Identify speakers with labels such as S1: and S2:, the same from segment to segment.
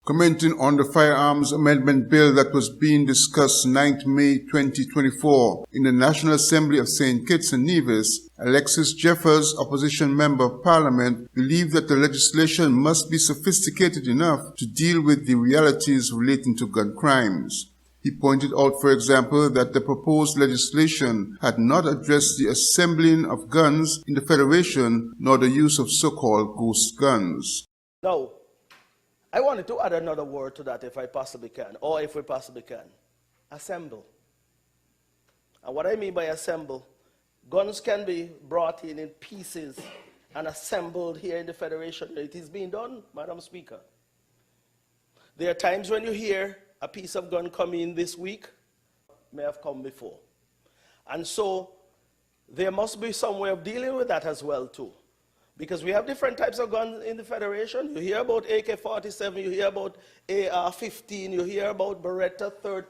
S1: Commenting on the Firearms Amendment Bill that was being discussed 9th May 2024 in the National Assembly of St. Kitts and Nevis, Alexis Jeffers, opposition member of Parliament, believed that the legislation must be sophisticated enough to deal with the realities relating to gun crimes. He pointed out, for example, that the proposed legislation had not addressed the assembling of guns in the Federation nor the use of so-called ghost guns.
S2: Now, I wanted to add another word to that if I possibly can, or if we possibly can. Assemble. And what I mean by assemble, guns can be brought in pieces and assembled here in the Federation. It is being done, Madam Speaker. There are times when you hear a piece of gun come in this week, may have come before. And so there must be some way of dealing with that as well too. Because we have different types of guns in the Federation. You hear about AK-47, you hear about AR-15, you hear about Beretta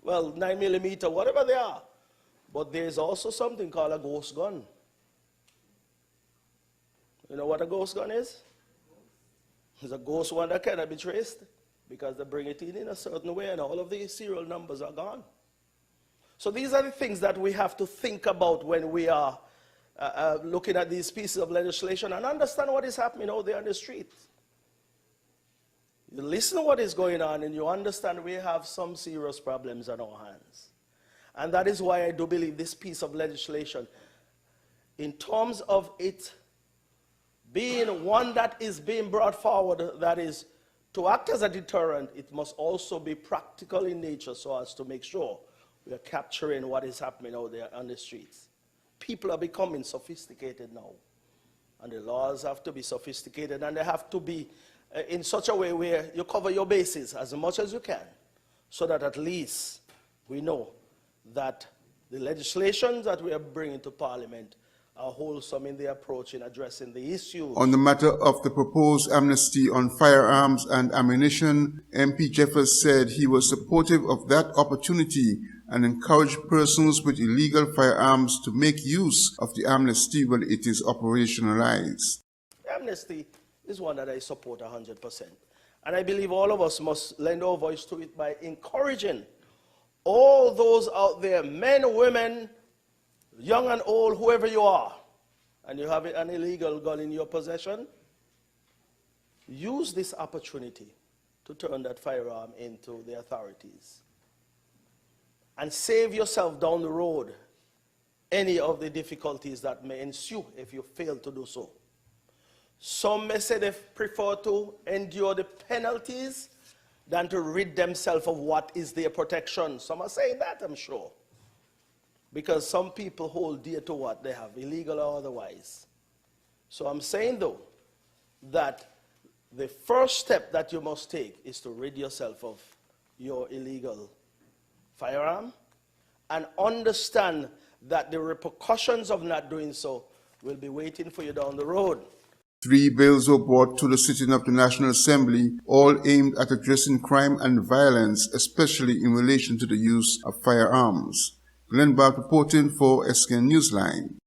S2: 9mm, whatever they are. But there's also something called a ghost gun. You know what a ghost gun is? It's a ghost one that cannot be traced because they bring it in a certain way and all of the serial numbers are gone. So these are the things that we have to think about when we are looking at these pieces of legislation and understand what is happening out there on the street. You listen to what is going on and you understand we have some serious problems on our hands. And that is why I do believe this piece of legislation, in terms of it being one that is being brought forward, that is to act as a deterrent, it must also be practical in nature so as to make sure we are capturing what is happening out there on the streets. People are becoming sophisticated now, and the laws have to be sophisticated, and they have to be in such a way where you cover your bases as much as you can, so that at least we know that the legislations that we are bringing to Parliament are wholesome in their approach in addressing the issues.
S1: On the matter of the proposed amnesty on firearms and ammunition, MP Jeffers said he was supportive of that opportunity and encouraged persons with illegal firearms to make use of the amnesty when it is operationalized.
S2: Amnesty is one that I support 100%. And I believe all of us must lend our voice to it by encouraging all those out there, men, women, young and old, whoever you are, and you have an illegal gun in your possession, use this opportunity to turn that firearm into the authorities and save yourself down the road any of the difficulties that may ensue if you fail to do so. Some may say they prefer to endure the penalties than to rid themselves of what is their protection. Some are saying that, I'm sure, because some people hold dear to what they have, illegal or otherwise. So I'm saying, though, that the first step that you must take is to rid yourself of your illegal firearm and understand that the repercussions of not doing so will be waiting for you down the road.
S1: 3 bills were brought to the sitting of the National Assembly, all aimed at addressing crime and violence, especially in relation to the use of firearms. Glenn Barth reporting for SKN Newsline.